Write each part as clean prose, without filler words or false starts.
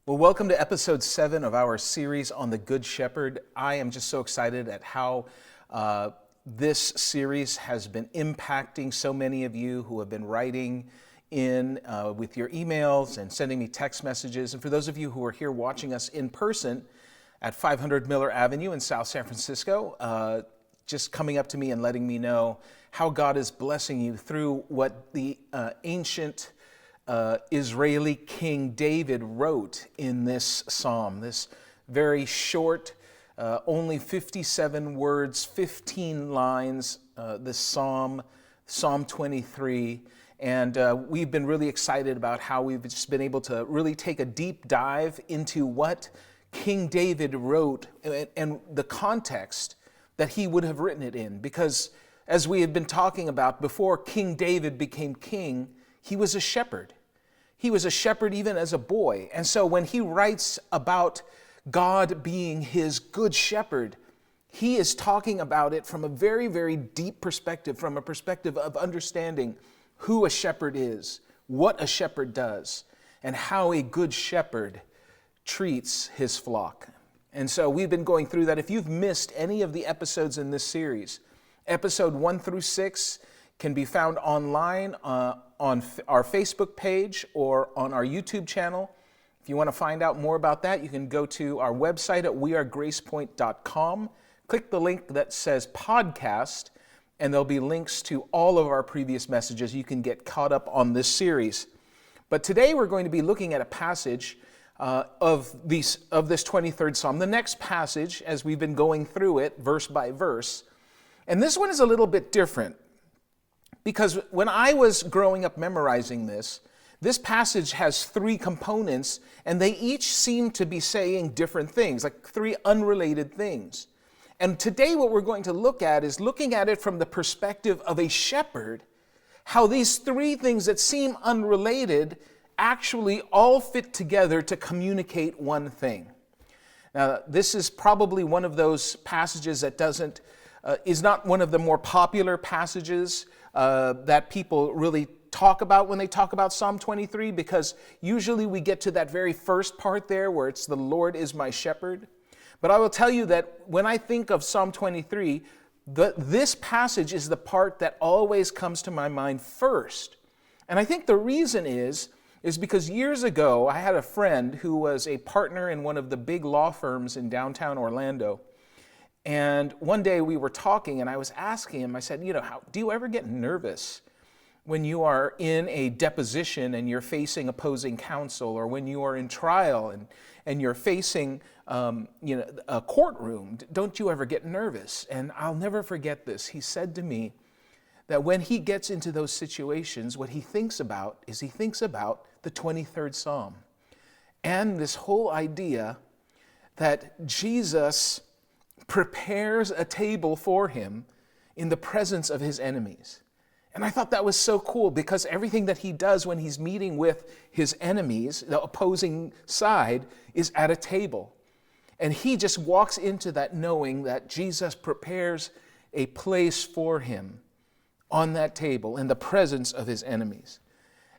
Well, welcome to episode 7 of our series on the Good Shepherd. I am just so excited at how this series has been impacting so many of you who have been writing in with your emails and sending me text messages. And for those of you who are here watching us in person at 500 Miller Avenue in South San Francisco, just coming up to me and letting me know how God is blessing you through what the ancient Israeli King David wrote in this psalm, this very short, only 57 words, 15 lines, this Psalm 23. And we've been really excited about how we've just been able to really take a deep dive into what King David wrote and the context that he would have written it in. Because as we have been talking about, before King David became king, he was a shepherd. He was a shepherd even as a boy. And so when he writes about God being his good shepherd, he is talking about it from a very, very deep perspective, from a perspective of understanding who a shepherd is, what a shepherd does, and how a good shepherd treats his flock. And so we've been going through that. If you've missed any of the episodes in this series, episode 1 through 6 can be found online on our Facebook page or on our YouTube channel. If you want to find out more about that, you can go to our website at wearegracepoint.com. Click the link that says podcast, and there'll be links to all of our previous messages. You can get caught up on this series. But today we're going to be looking at a passage of this 23rd Psalm. The next passage, as we've been going through it verse by verse, and this one is a little bit different. Because when I was growing up memorizing this passage has 3 components, and they each seem to be saying different things, like 3 unrelated things. And today what we're going to look at is looking at it from the perspective of a shepherd, how these 3 things that seem unrelated actually all fit together to communicate one thing. Now, this is probably one of those passages that is not one of the more popular passages that people really talk about when they talk about Psalm 23, because usually we get to that very first part there where it's the Lord is my shepherd. But I will tell you that when I think of Psalm 23, this passage is the part that always comes to my mind first. And I think the reason is because years ago I had a friend who was a partner in one of the big law firms in downtown Orlando. And one day we were talking and I was asking him, I said, do you ever get nervous when you are in a deposition and you're facing opposing counsel, or when you are in trial and you're facing a courtroom? Don't you ever get nervous? And I'll never forget this. He said to me that when he gets into those situations, what he thinks about is the 23rd Psalm. And this whole idea that Jesus prepares a table for him in the presence of his enemies. And I thought that was so cool, because everything that he does when he's meeting with his enemies, the opposing side, is at a table. And he just walks into that knowing that Jesus prepares a place for him on that table in the presence of his enemies.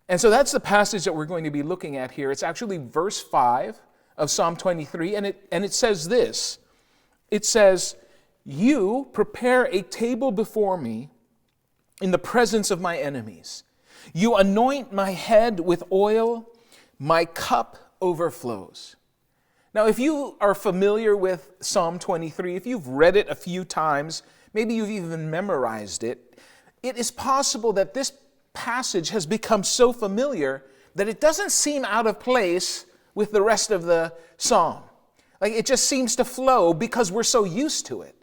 And so that's the passage that we're going to be looking at here. It's actually verse 5 of Psalm 23, and it says this. It says, "You prepare a table before me in the presence of my enemies. You anoint my head with oil, my cup overflows." Now, if you are familiar with Psalm 23, if you've read it a few times, maybe you've even memorized it, it is possible that this passage has become so familiar that it doesn't seem out of place with the rest of the psalm. Like, it just seems to flow because we're so used to it.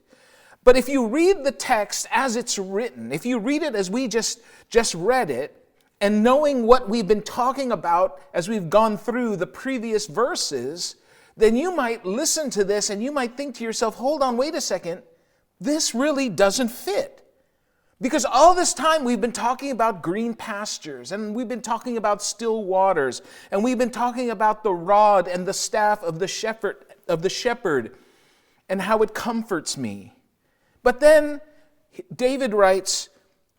But if you read the text as it's written, if you read it as we just read it, and knowing what we've been talking about as we've gone through the previous verses, then you might listen to this and you might think to yourself, hold on, wait a second, this really doesn't fit. Because all this time we've been talking about green pastures, and we've been talking about still waters, and we've been talking about the rod and the staff of the shepherd, and how it comforts me. But then David writes,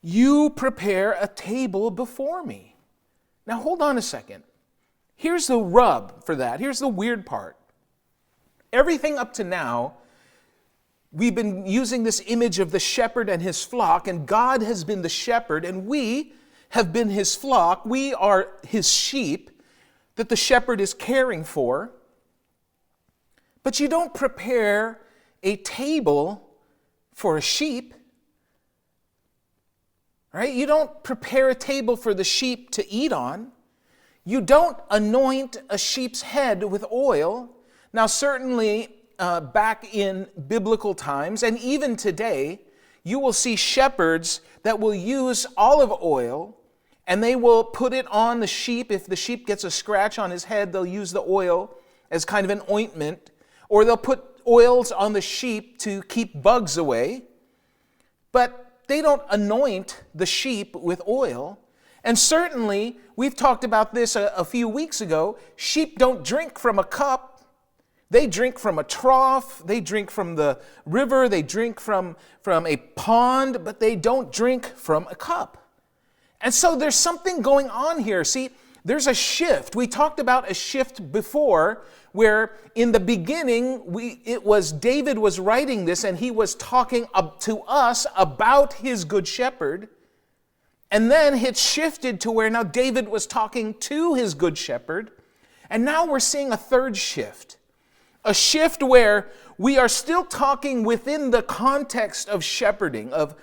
"You prepare a table before me." Now hold on a second. Here's the rub for that. Here's the weird part. Everything up to now, we've been using this image of the shepherd and his flock, and God has been the shepherd, and we have been his flock. We are his sheep that the shepherd is caring for. But you don't prepare a table for a sheep, right? You don't prepare a table for the sheep to eat on. You don't anoint a sheep's head with oil. Now, certainly back in biblical times, and even today, you will see shepherds that will use olive oil, and they will put it on the sheep. If the sheep gets a scratch on his head, they'll use the oil as kind of an ointment, or they'll put oils on the sheep to keep bugs away. But they don't anoint the sheep with oil. And certainly, we've talked about this a few weeks ago, sheep don't drink from a cup. They drink from a trough, they drink from the river, they drink from a pond, but they don't drink from a cup. And so there's something going on here. See, there's a shift. We talked about a shift before where in the beginning, David was writing this and he was talking up to us about his good shepherd. And then it shifted to where now David was talking to his good shepherd. And now we're seeing a third shift. A shift where we are still talking within the context of shepherding, of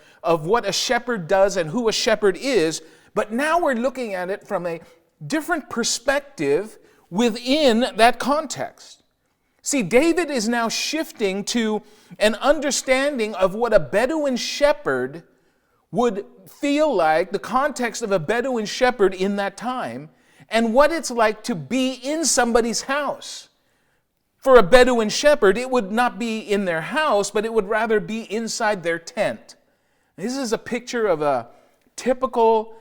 what a shepherd does and who a shepherd is, but now we're looking at it from a different perspective within that context. See, David is now shifting to an understanding of what a Bedouin shepherd would feel like, the context of a Bedouin shepherd in that time, and what it's like to be in somebody's house. For a Bedouin shepherd, it would not be in their house, but it would rather be inside their tent. This is a picture of a typical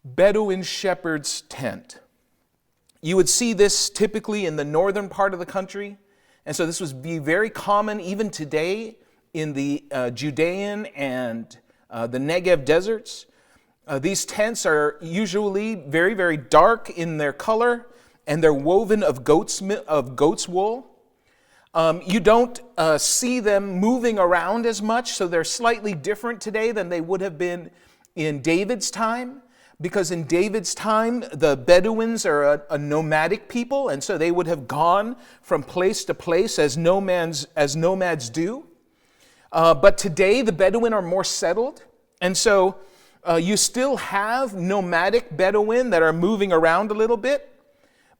Bedouin shepherd's tent. You would see this typically in the northern part of the country, and so this would be very common even today in the Judean and the Negev deserts. These tents are usually very, very dark in their color, and they're woven of goat's wool. You don't see them moving around as much, so they're slightly different today than they would have been in David's time, because in David's time, the Bedouins are a nomadic people, and so they would have gone from place to place as nomads do. But today, the Bedouin are more settled, and so you still have nomadic Bedouin that are moving around a little bit.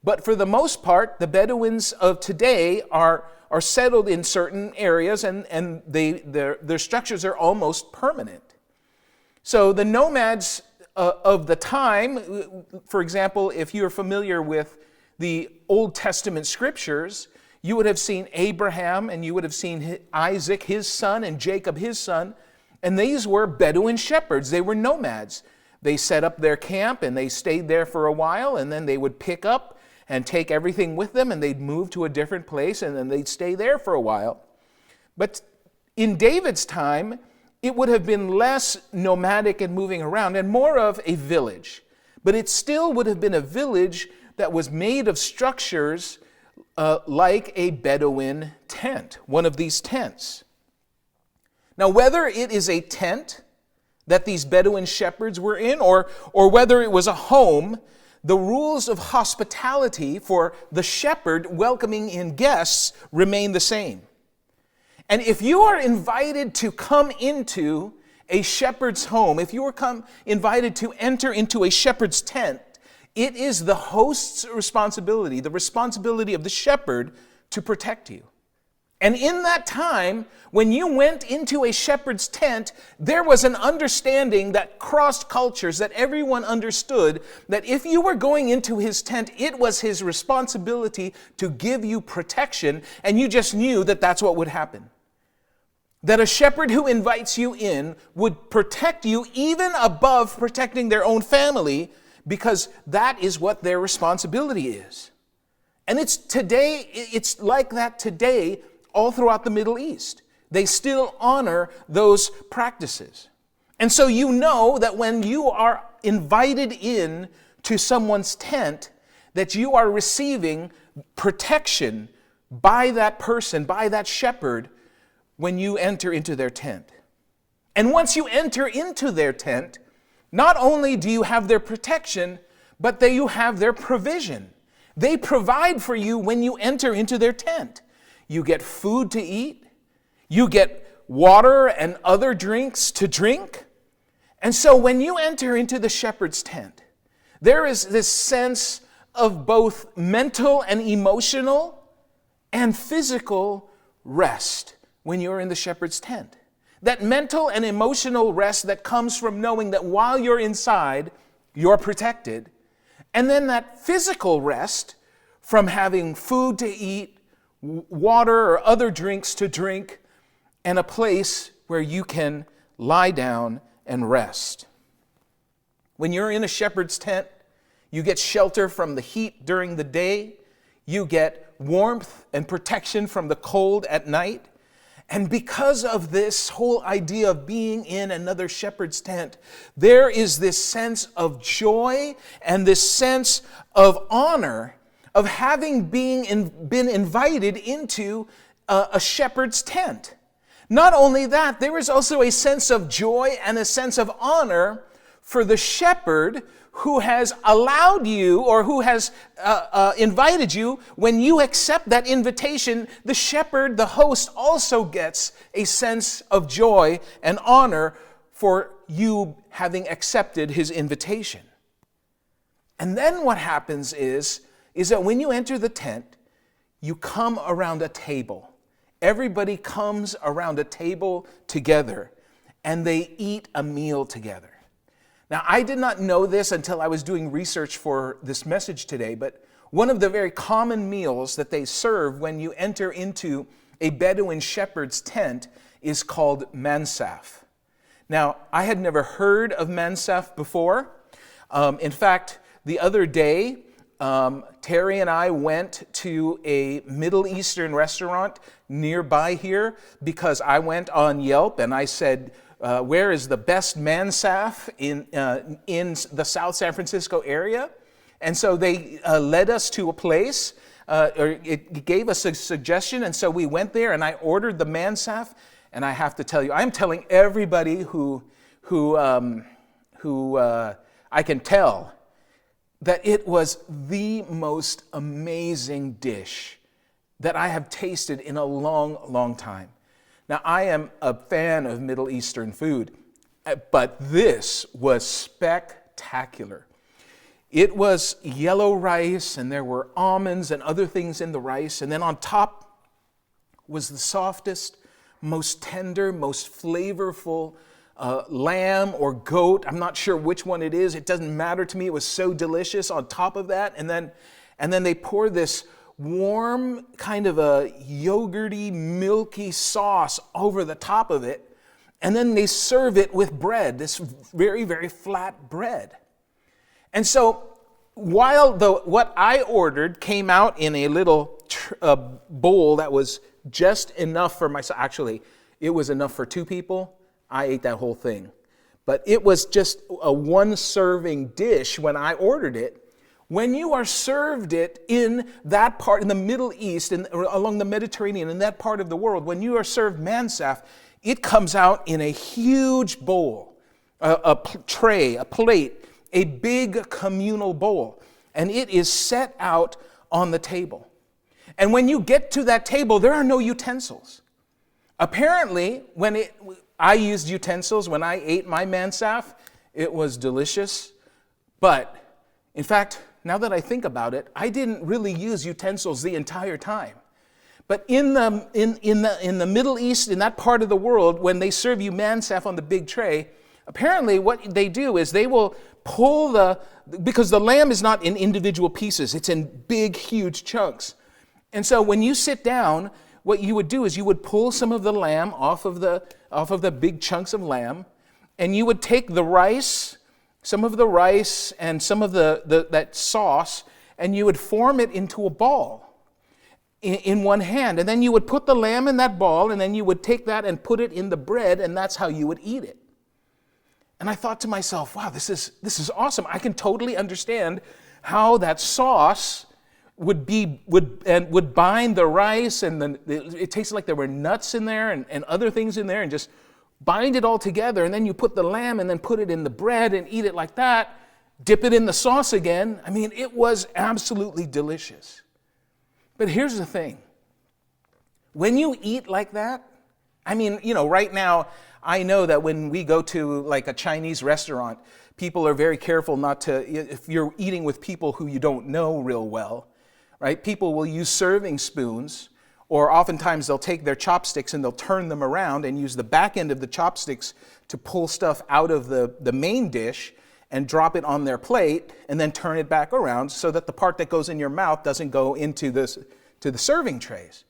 But for the most part, the Bedouins of today are settled in certain areas, and their structures are almost permanent. So the nomads of the time, for example, if you're familiar with the Old Testament scriptures, you would have seen Abraham and you would have seen Isaac, his son, and Jacob, his son, and these were Bedouin shepherds. They were nomads. They set up their camp and they stayed there for a while, and then they would pick up and take everything with them, and they'd move to a different place, and then they'd stay there for a while. But in David's time, it would have been less nomadic and moving around and more of a village. But it still would have been a village that was made of structures like a Bedouin tent, one of these tents. Now, whether it is a tent that these Bedouin shepherds were in, or whether it was a home, the rules of hospitality for the shepherd welcoming in guests remain the same. And if you are invited to come into a shepherd's home, if you are invited to enter into a shepherd's tent, it is the host's responsibility, the responsibility of the shepherd to protect you. And in that time, when you went into a shepherd's tent, there was an understanding that crossed cultures, that everyone understood that if you were going into his tent, it was his responsibility to give you protection, and you just knew that that's what would happen. That a shepherd who invites you in would protect you even above protecting their own family, because that is what their responsibility is. And it's like that today all throughout the Middle East. They still honor those practices. And so you know that when you are invited in to someone's tent, that you are receiving protection by that person, by that shepherd, when you enter into their tent. And once you enter into their tent, not only do you have their protection, but you have their provision. They provide for you when you enter into their tent. You get food to eat. You get water and other drinks to drink. And so when you enter into the shepherd's tent, there is this sense of both mental and emotional and physical rest when you're in the shepherd's tent. That mental and emotional rest that comes from knowing that while you're inside, you're protected. And then that physical rest from having food to eat, water or other drinks to drink, and a place where you can lie down and rest. When you're in a shepherd's tent, you get shelter from the heat during the day. You get warmth and protection from the cold at night. And because of this whole idea of being in another shepherd's tent, there is this sense of joy and this sense of honor of having been invited into a shepherd's tent. Not only that, there is also a sense of joy and a sense of honor for the shepherd who has allowed you or who has invited you. When you accept that invitation, the shepherd, the host, also gets a sense of joy and honor for you having accepted his invitation. And then what happens is that when you enter the tent, you come around a table. Everybody comes around a table together, and they eat a meal together. Now, I did not know this until I was doing research for this message today, but one of the very common meals that they serve when you enter into a Bedouin shepherd's tent is called Mansaf. Now, I had never heard of Mansaf before. In fact, the other day, Terry and I went to a Middle Eastern restaurant nearby here because I went on Yelp and I said, where is the best Mansaf in the South San Francisco area? And so they led us to a place, or it gave us a suggestion, and so we went there and I ordered the Mansaf. And I have to tell you, I'm telling everybody who I can tell that it was the most amazing dish that I have tasted in a long, long time. Now, I am a fan of Middle Eastern food, but this was spectacular. It was yellow rice, and there were almonds and other things in the rice, and then on top was the softest, most tender, most flavorful lamb or goat. I'm not sure which one it is. It doesn't matter to me. It was so delicious on top of that. And then they pour this warm kind of a yogurty, milky sauce over the top of it. And then they serve it with bread, this very, very flat bread. And so while what I ordered came out in a little bowl that was just enough for myself, actually, it was enough for two people. I ate that whole thing. But it was just a one-serving dish when I ordered it. When you are served it in that part, in the Middle East, along the Mediterranean, in that part of the world, when you are served Mansaf, it comes out in a huge bowl, a tray, a plate, a big communal bowl. And it is set out on the table. And when you get to that table, there are no utensils. Apparently, I used utensils when I ate my Mansaf. It was delicious. But, in fact, now that I think about it, I didn't really use utensils the entire time. But in the Middle East, in that part of the world, when they serve you Mansaf on the big tray, apparently what they do is they will pull because the lamb is not in individual pieces, it's in big, huge chunks. And so when you sit down, what you would do is you would pull some of the lamb off of the big chunks of lamb, and you would take the rice, some of the rice and some of that sauce, and you would form it into a ball in one hand. And then you would put the lamb in that ball, and then you would take that and put it in the bread, and that's how you would eat it. And I thought to myself, wow, this is awesome. I can totally understand how that sauce would bind the rice, and then it tasted like there were nuts in there and other things in there, and just bind it all together. And then you put the lamb and then put it in the bread and eat it like that, dip it in the sauce again. I mean, it was absolutely delicious. But here's the thing. When you eat like that, I mean, right now, I know that when we go to like a Chinese restaurant, people are very careful not to, if you're eating with people who you don't know real well, right? People will use serving spoons, or oftentimes they'll take their chopsticks and they'll turn them around and use the back end of the chopsticks to pull stuff out of the main dish and drop it on their plate and then turn it back around so that the part that goes in your mouth doesn't go into to the serving trays.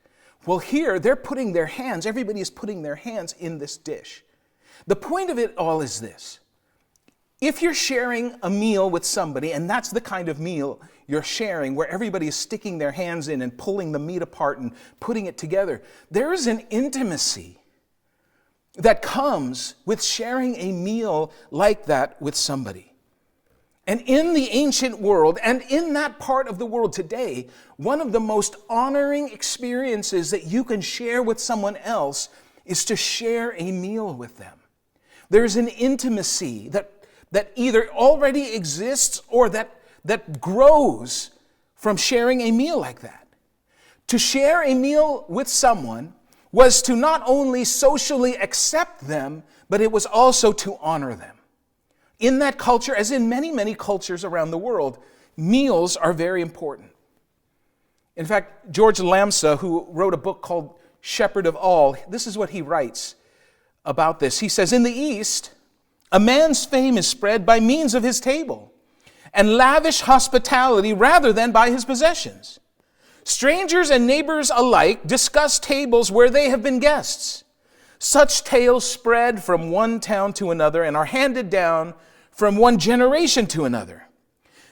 Well, here they're putting their hands, everybody is putting their hands in this dish. The point of it all is this. If you're sharing a meal with somebody, and that's the kind of meal you're sharing, where everybody is sticking their hands in and pulling the meat apart and putting it together, there is an intimacy that comes with sharing a meal like that with somebody. And in the ancient world, and in that part of the world today, one of the most honoring experiences that you can share with someone else is to share a meal with them. There's an intimacy that either already exists or that grows from sharing a meal like that. To share a meal with someone was to not only socially accept them, but it was also to honor them. In that culture, as in many, many cultures around the world, meals are very important. In fact, George Lamsa, who wrote a book called Shepherd of All, this is what he writes about this. He says, in the East, a man's fame is spread by means of his table and lavish hospitality rather than by his possessions. Strangers and neighbors alike discuss tables where they have been guests. Such tales spread from one town to another and are handed down from one generation to another.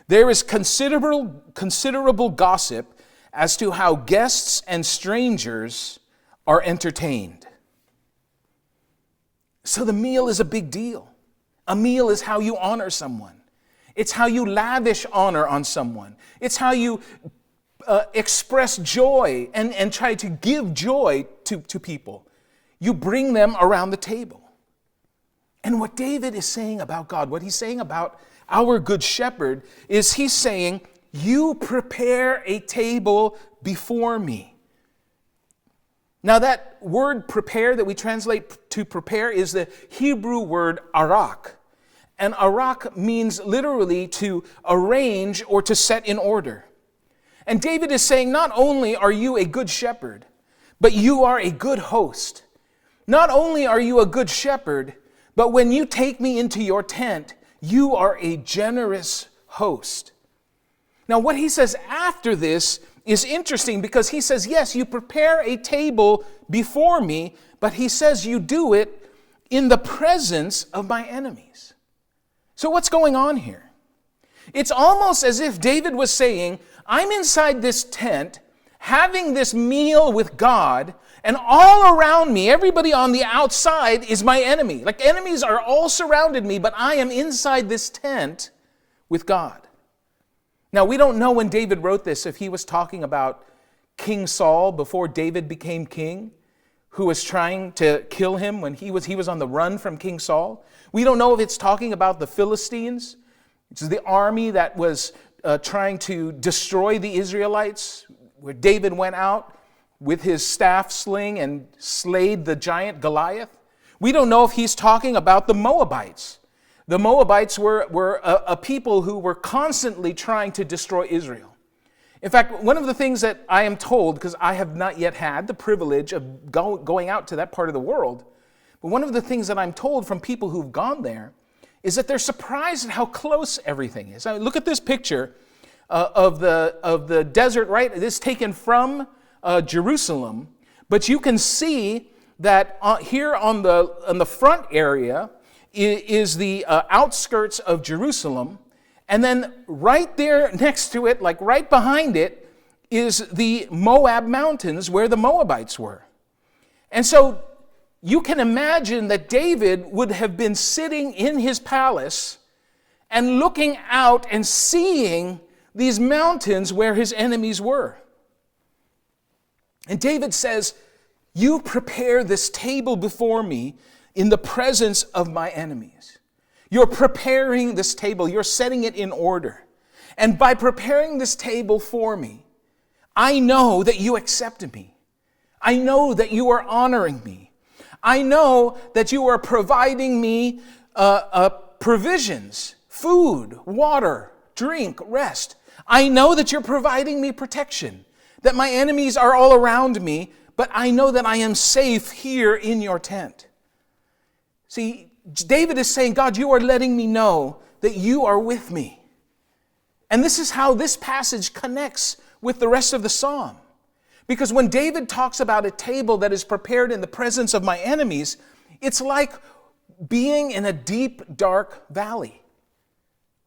There is considerable gossip as to how guests and strangers are entertained. So the meal is a big deal. A meal is how you honor someone. It's how you lavish honor on someone. It's how you express joy and try to give joy to people. You bring them around the table. And what David is saying about God, what he's saying about our good shepherd, is he's saying, you prepare a table before me. Now that word prepare that we translate to prepare is the Hebrew word arak. And arak means literally to arrange or to set in order. And David is saying, not only are you a good shepherd, but you are a good host. Not only are you a good shepherd, but when you take me into your tent, you are a generous host. Now what he says after this is interesting, because he says, yes, you prepare a table before me, but he says you do it in the presence of my enemies. So what's going on here? It's almost as if David was saying, I'm inside this tent, having this meal with God, and all around me, everybody on the outside is my enemy. Like enemies are all surrounded me, but I am inside this tent with God. Now, we don't know when David wrote this if he was talking about King Saul before David became king, who was trying to kill him when he was on the run from King Saul. We don't know if it's talking about the Philistines, which is the army that was trying to destroy the Israelites, where David went out with his staff sling and slayed the giant Goliath. We don't know if he's talking about the Moabites. The Moabites were a people who were constantly trying to destroy Israel. In fact, one of the things that I am told, because I have not yet had the privilege of going out to that part of the world, but one of the things that I'm told from people who've gone there is that they're surprised at how close everything is. I mean, look at this picture of the desert, right? It is taken from Jerusalem, but you can see that here on the front area is the outskirts of Jerusalem, and then right there next to it, like right behind it, is the Moab mountains where the Moabites were. And so you can imagine that David would have been sitting in his palace and looking out and seeing these mountains where his enemies were. And David says, you prepare this table before me in the presence of my enemies. You're preparing this table. You're setting it in order. And by preparing this table for me, I know that you accepted me. I know that you are honoring me. I know that you are providing me provisions, food, water, drink, rest. I know that you're providing me protection, that my enemies are all around me, but I know that I am safe here in your tent. See, David is saying, God, you are letting me know that you are with me. And this is how this passage connects with the rest of the psalm. Because when David talks about a table that is prepared in the presence of my enemies, it's like being in a deep, dark valley.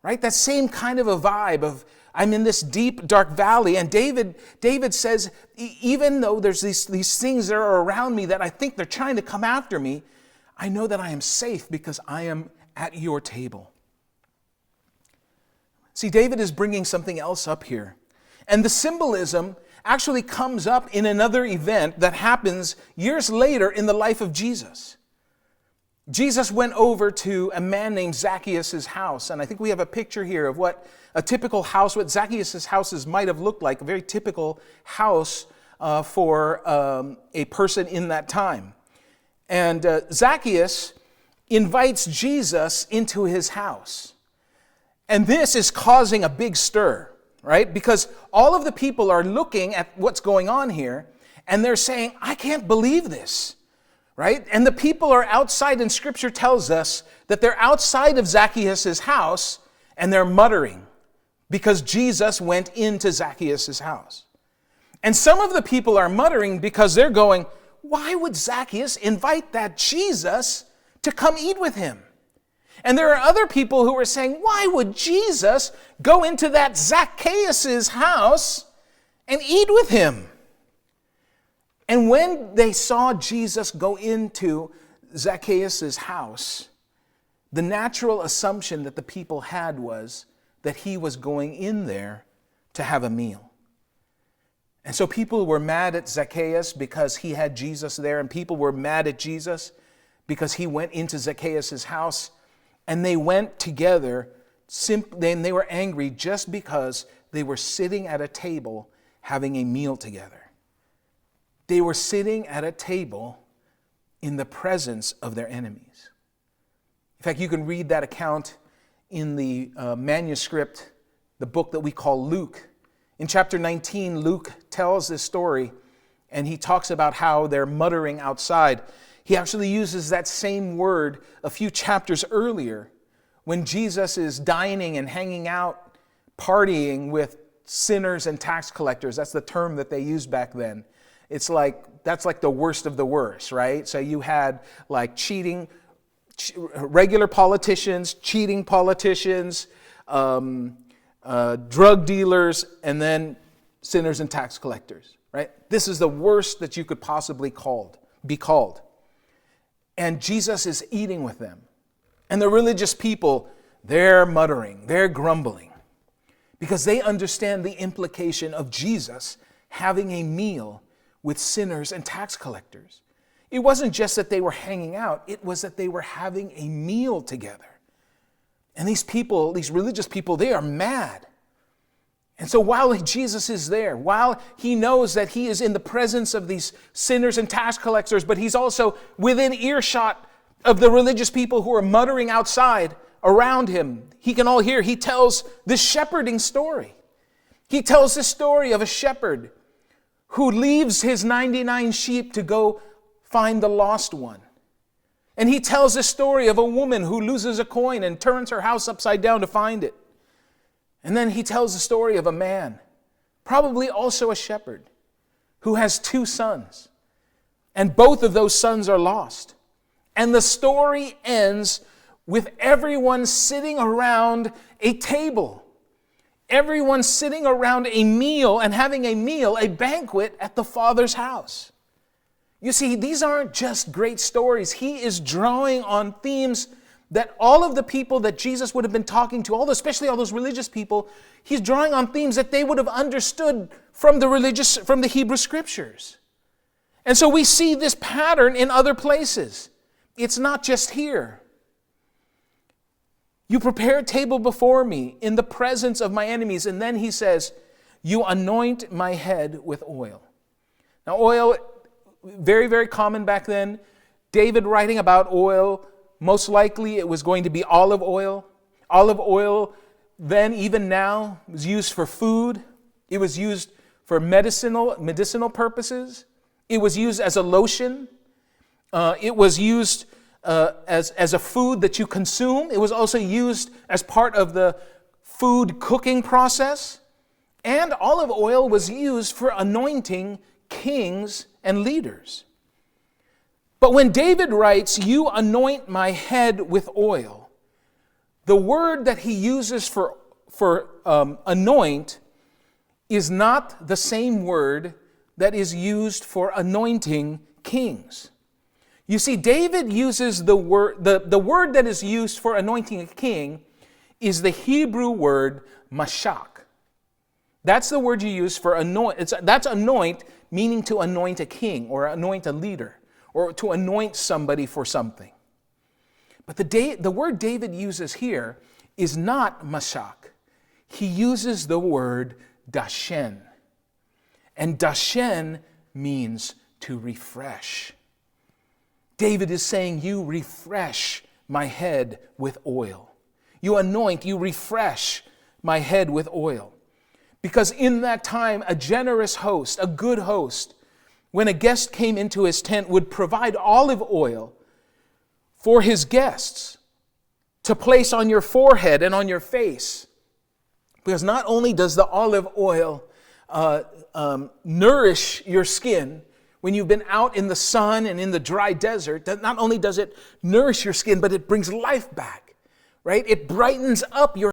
Right? That same kind of a vibe of, I'm in this deep, dark valley. And David says, even though there's these things that are around me that I think they're trying to come after me, I know that I am safe because I am at your table. See, David is bringing something else up here. And the symbolism actually comes up in another event that happens years later in the life of Jesus. Jesus went over to a man named Zacchaeus' house, and I think we have a picture here of what a typical house, what Zacchaeus' houses might have looked like, a very typical house for a person in that time. And Zacchaeus invites Jesus into his house. And this is causing a big stir, right? Because all of the people are looking at what's going on here, and they're saying, I can't believe this. Right? And the people are outside, and Scripture tells us that they're outside of Zacchaeus' house, and they're muttering because Jesus went into Zacchaeus' house. And some of the people are muttering because they're going, why would Zacchaeus invite that Jesus to come eat with him? And there are other people who are saying, why would Jesus go into that Zacchaeus' house and eat with him? And when they saw Jesus go into Zacchaeus' house, the natural assumption that the people had was that he was going in there to have a meal. And so people were mad at Zacchaeus because he had Jesus there, and people were mad at Jesus because he went into Zacchaeus' house, and they went together, and they were angry just because they were sitting at a table having a meal together. They were sitting at a table in the presence of their enemies. In fact, you can read that account in the manuscript, the book that we call Luke. In chapter 19, Luke tells this story, and he talks about how they're muttering outside. He actually uses that same word a few chapters earlier when Jesus is dining and hanging out, partying with sinners and tax collectors. That's the term that they used back then. It's like, that's like the worst of the worst, right? So you had like cheating, regular politicians, cheating politicians, drug dealers, and then sinners and tax collectors, right? This is the worst that you could possibly be called. And Jesus is eating with them. And the religious people, they're muttering, they're grumbling, because they understand the implication of Jesus having a meal with sinners and tax collectors. It wasn't just that they were hanging out, it was that they were having a meal together. And these people, these religious people, they are mad. And so while Jesus is there, while he knows that he is in the presence of these sinners and tax collectors, but he's also within earshot of the religious people who are muttering outside around him, he can all hear, he tells this shepherding story. He tells the story of a shepherd who leaves his 99 sheep to go find the lost one. And he tells the story of a woman who loses a coin and turns her house upside down to find it. And then he tells the story of a man, probably also a shepherd, who has 2 sons. And both of those sons are lost. And the story ends with everyone sitting around a table. Everyone sitting around a meal and having a meal, a banquet at the Father's house. You see, these aren't just great stories. He is drawing on themes that all of the people that Jesus would have been talking to, especially all those religious people, he's drawing on themes that they would have understood from the Hebrew Scriptures. And so we see this pattern in other places. It's not just here. You prepare a table before me in the presence of my enemies. And then he says, you anoint my head with oil. Now oil, very, very common back then. David writing about oil, most likely it was going to be olive oil. Olive oil then, even now, was used for food. It was used for medicinal purposes. It was used as a lotion. It was used as a food that you consume. It was also used as part of the food cooking process. And olive oil was used for anointing kings and leaders. But when David writes, you anoint my head with oil, the word that he uses for anoint is not the same word that is used for anointing kings. You see, David uses the word that is used for anointing a king is the Hebrew word mashak. That's the word you use for anoint. That's anoint, meaning to anoint a king or anoint a leader or to anoint somebody for something. But the word David uses here is not mashak. He uses the word dashen. And dashen means to refresh. David is saying, you refresh my head with oil. You anoint, you refresh my head with oil. Because in that time, a generous host, a good host, when a guest came into his tent, would provide olive oil for his guests to place on your forehead and on your face. Because not only does the olive oil nourish your skin when you've been out in the sun and in the dry desert, that not only does it nourish your skin, but it brings life back, right? It brightens up your